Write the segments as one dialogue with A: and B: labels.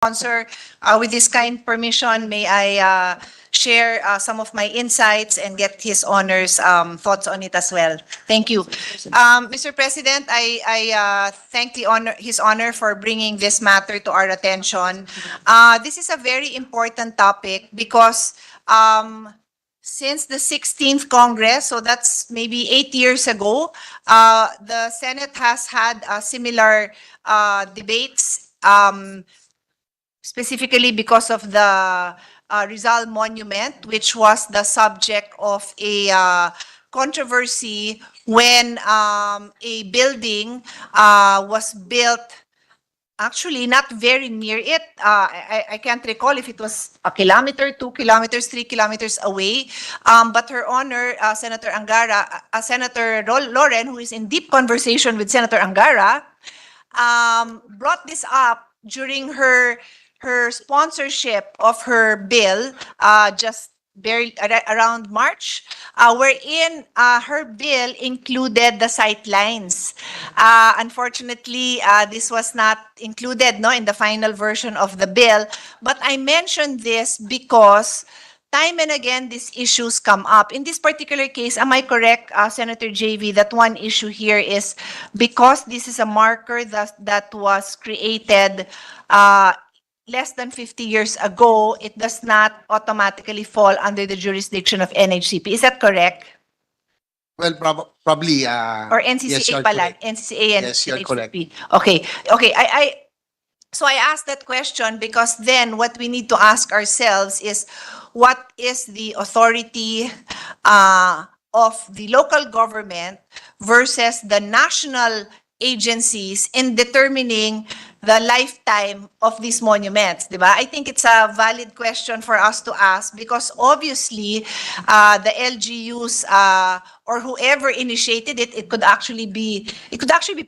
A: Sponsor, with this kind permission, may I share some of my insights and get his honor's thoughts on it as well. Thank you. Mr. President, I thank his honor for bringing this matter to our attention. This is a very important topic because since the 16th Congress, so that's maybe 8 years ago, the Senate has had similar debates, specifically because of the Rizal Monument, which was the subject of a controversy when a building was built. Actually, not very near it. I can't recall if it was a kilometer, 2 kilometers, 3 kilometers away. But Her Honor, Senator Angara, Senator Loren, who is in deep conversation with Senator Angara, brought this up during her sponsorship of her bill, just barely around March, wherein her bill included the sight lines. Unfortunately, this was not included in the final version of the bill. But I mentioned this because time and again, these issues come up. In this particular case, am I correct, Senator JV, that one issue here is because this is a marker that was created less than 50 years ago, it does not automatically fall under the jurisdiction of NHCP. Is that correct?
B: Well, probably.
A: Or NCCA
B: yes, you're
A: pala,
B: correct.
A: NCCA and
B: Yes, you're
A: NHCP.
B: correct.
A: Okay. So I asked that question because then what we need to ask ourselves is what is the authority of the local government versus the national agencies in determining the lifetime of these monuments, di ba? I think it's a valid question for us to ask because obviously the LGUs or whoever initiated it, it could actually be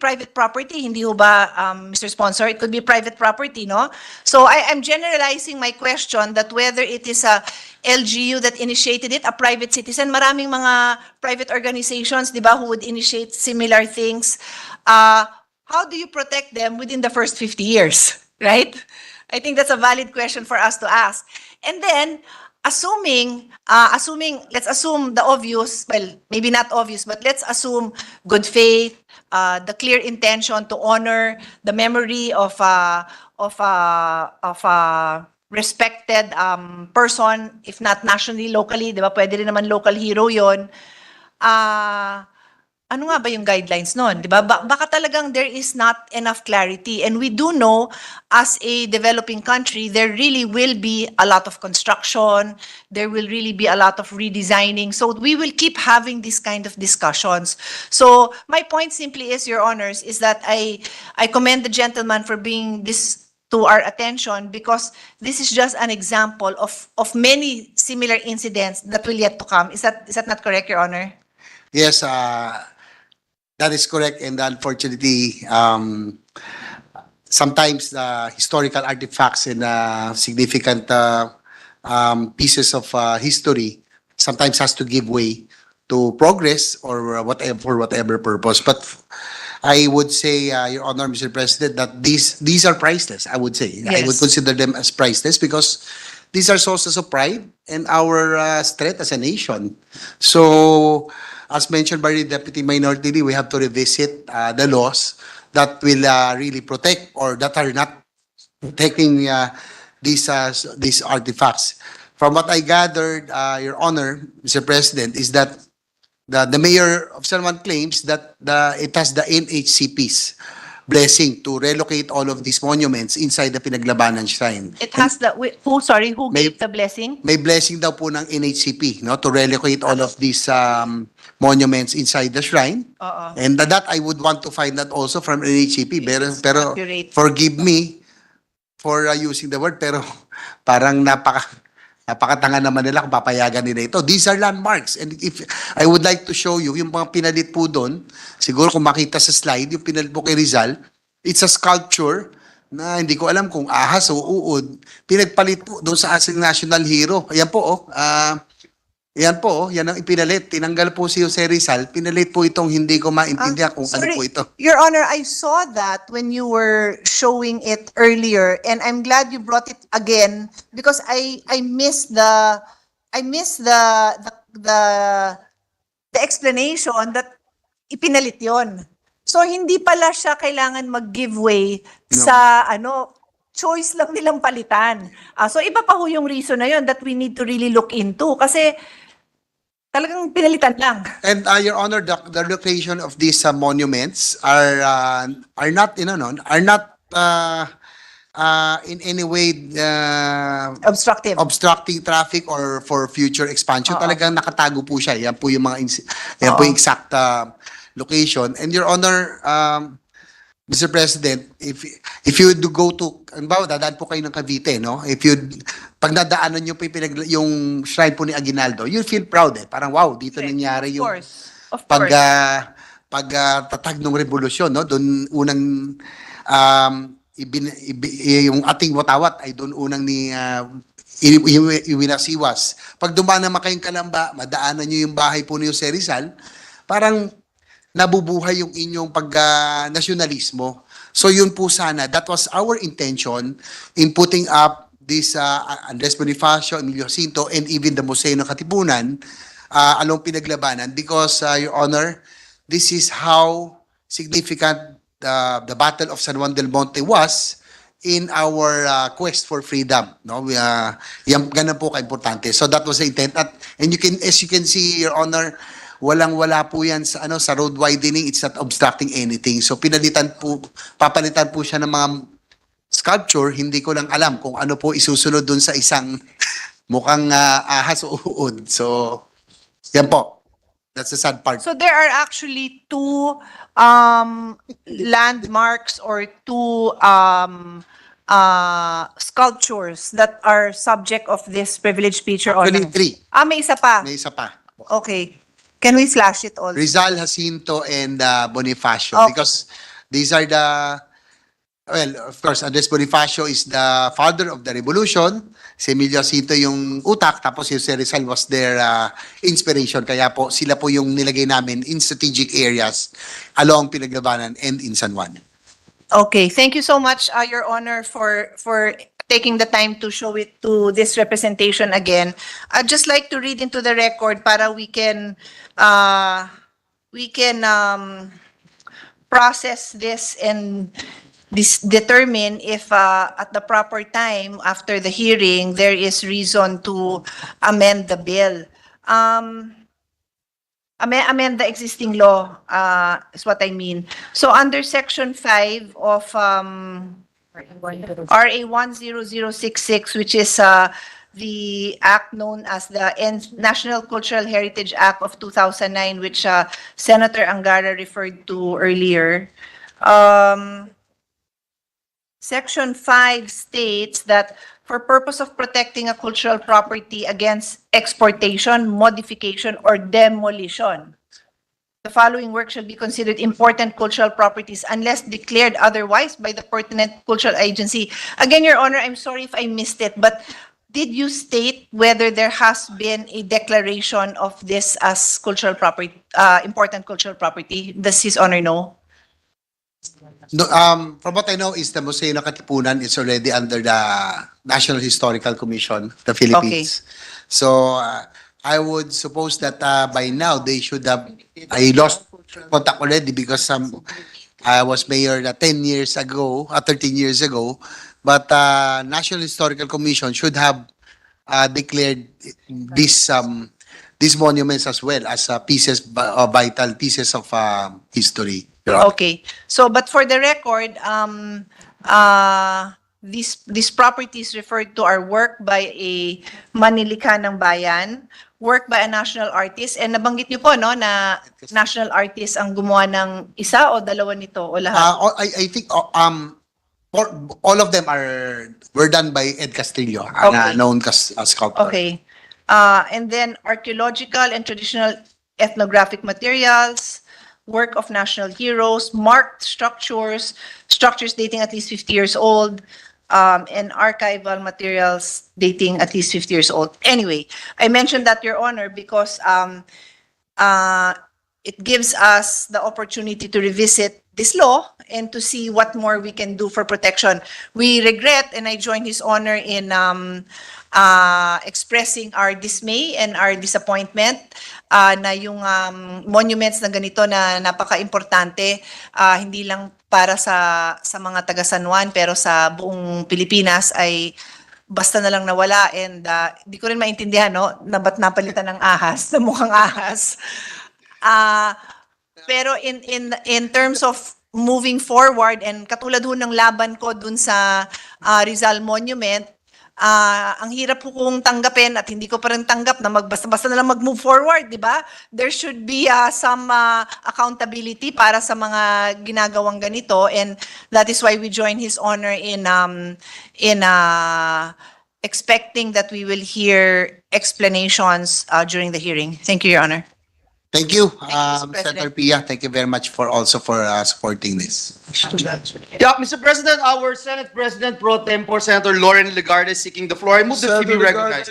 A: private property, hindi ho ba, Mr. Sponsor? It could be private property, no? So I'm generalizing my question that whether it is a LGU that initiated it, a private citizen, maraming mga private organizations, di ba, who would initiate similar things. How do you protect them within the first 50 years, right? I think that's a valid question for us to ask. And then, let's assume the obvious, well, maybe not obvious, but let's assume good faith, the clear intention to honor the memory of a respected person, if not nationally, locally, di ba? Pwede rin naman local hero yon. Ano nga ba yung guidelines nun? Di ba? Baka talagang there is not enough clarity. And we do know, as a developing country, there really will be a lot of construction. There will really be a lot of redesigning. So we will keep having these kind of discussions. So my point simply is, Your Honors, is that I commend the gentleman for bringing this to our attention because this is just an example of many similar incidents that will yet to come. Is that not correct, Your Honor?
B: Yes, that is correct. And unfortunately, sometimes the historical artifacts and significant pieces of history sometimes has to give way to progress or whatever, for whatever purpose. But I would say, Your Honor, Mr. President, that these are priceless, I would say.
A: Yes.
B: I would consider them as priceless because these are sources of pride and our strength as a nation. So, as mentioned by the Deputy Minority Leader, we have to revisit the laws that will really protect or that are not protecting these artifacts. From what I gathered, Your Honor, Mr. President, is that the mayor of San Juan claims that it has the NHCP's blessing to relocate all of these monuments inside the Pinaglabanan Shrine.
A: It has who gave the blessing?
B: May blessing daw po ng NHCP, no, to relocate all of these monuments inside the shrine. And that I would want to find that also from NHCP. Pero
A: accurate.
B: forgive me for using the word, pero parang napakatanga naman nila kung papayagan nila ito. These are landmarks. And if I would like to show you, yung mga pinalit po doon, siguro kung makita sa slide, yung pinalit po kay Rizal, it's a sculpture na hindi ko alam kung ahas o uod. Pinagpalit po doon sa asing national hero. Ayan po, Yan po, yan ang ipinalit. Tinanggal po si Jose Rizal. Pinalit po itong hindi ko maintindihan kung ano
A: Sorry,
B: po ito.
A: Your Honor, I saw that when you were showing it earlier, and I'm glad you brought it again because I missed the the explanation that ipinalit yon. So hindi pala siya kailangan mag-give way sa choice lang nilang palitan. So iba pa ho yung reason na yon that we need to really look into kasi talagang pinalitan lang.
B: And Your Honor, the location of these monuments are not in any way
A: Obstructive.
B: obstructing traffic or for future expansion.
A: Oo.
B: Talagang nakatago po siya. Yan po yung yan po yung exact location. And Your Honor, Mr. President, if you would go to, halimbawa, dadaan po kayo ng Cavite, no? Pag nadaanan nyo po yung shrine po ni Aguinaldo, you feel proud eh. Parang wow, dito nangyari yung
A: Of course.
B: pagtatag ng revolusyon, no? Doon unang yung ating watawat ay doon unang iwinasiwas. Pag dumaan naman kayong Kalamba, madaanan nyo yung bahay po ni Jose Rizal, parang nabubuhay yung inyong pag-nasyonalismo. So yun po sana, that was our intention in putting up this Andres Bonifacio, Emilio Jacinto, and even the Museo ng Katipunan along pinaglabanan because, Your Honor, this is how significant the Battle of San Juan del Monte was in our quest for freedom. No? Yan, ganun po ka-importante. So that was the intent. And as you can see, Your Honor, walang-wala po yan sa road widening. It's not obstructing anything. So papalitan po siya ng mga sculpture. Hindi ko lang alam kung ano po isusunod dun sa isang mukhang ahas o uod. So, yan po. That's the sad part.
A: So there are actually two landmarks or two sculptures that are subject of this privileged feature
B: Actually,
A: ordinance.
B: 3.
A: May isa pa.
B: May isa pa.
A: Okay. Can we flash it all?
B: Rizal, Jacinto, and Bonifacio.
A: Okay.
B: Because these are well, of course, Andres Bonifacio is the father of the revolution. Si Emilio Jacinto yung utak, tapos si Jose Rizal was their inspiration. Kaya po, sila po yung nilagay namin in strategic areas along Pinaglabanan and in San Juan.
A: Okay, thank you so much, Your Honor, for taking the time to show it to this representation again. I'd just like to read into the record para we can process this and determine if at the proper time after the hearing there is reason to amend the bill. Amend the existing law is what I mean. So under Section 5 of RA 10066, which is the act known as the National Cultural Heritage Act of 2009, which Senator Angara referred to earlier. Section 5 states that for purpose of protecting a cultural property against exportation, modification, or demolition, the following work shall be considered important cultural properties unless declared otherwise by the pertinent cultural agency. Again, Your Honor, I'm sorry if I missed it, but did you state whether there has been a declaration of this as cultural property, important cultural property? Does His Honor know?
B: No, from what I know is the Museo ng Katipunan is already under the National Historical Commission, the Philippines.
A: Okay.
B: So I would suppose that by now they should have. I lost contact already because I was mayor 10 years ago, 13 years ago. But National Historical Commission should have declared these monuments as well as vital pieces of history.
A: Okay. So, but for the record, these properties referred to are work by a Manilikan ng Bayan, work by a national artist, and nabanggit niyo po, no, na national artist ang gumawa ng isa o dalawa nito o lahat?
B: I think all of them were done by Ed Castillo,
A: Okay.
B: known as sculptor.
A: Okay. And then archaeological and traditional ethnographic materials, work of national heroes, marked structures dating at least 50 years old, and archival materials dating at least 50 years old. Anyway, I mentioned that, Your Honor, because it gives us the opportunity to revisit this law and to see what more we can do for protection. We regret, and I join His Honor in expressing our dismay and our disappointment na yung monuments na ganito na napaka-importante, hindi lang para sa mga taga San Juan, pero sa buong Pilipinas ay basta na lang nawala, and di ko rin maintindihan, no, na ba't napalitan ng ahas, na mukhang ahas. Pero in terms of moving forward, and katulad ho ng laban ko dun sa Rizal Monument, ang hirap po kong tanggapin at hindi ko pa rin tanggap na basta na lang mag-move forward, di ba? There should be some accountability para sa mga ginagawang ganito, and that is why we join His Honor in expecting that we will hear explanations during the hearing. Thank you, Your Honor.
B: Thank you,
A: Mr. President.
B: Senator Pia. Thank you very much for supporting this.
C: Yeah, Mr. President, our Senate President Pro Tempore, Senator Lauren Legarde, is seeking the floor. I move that he be recognized.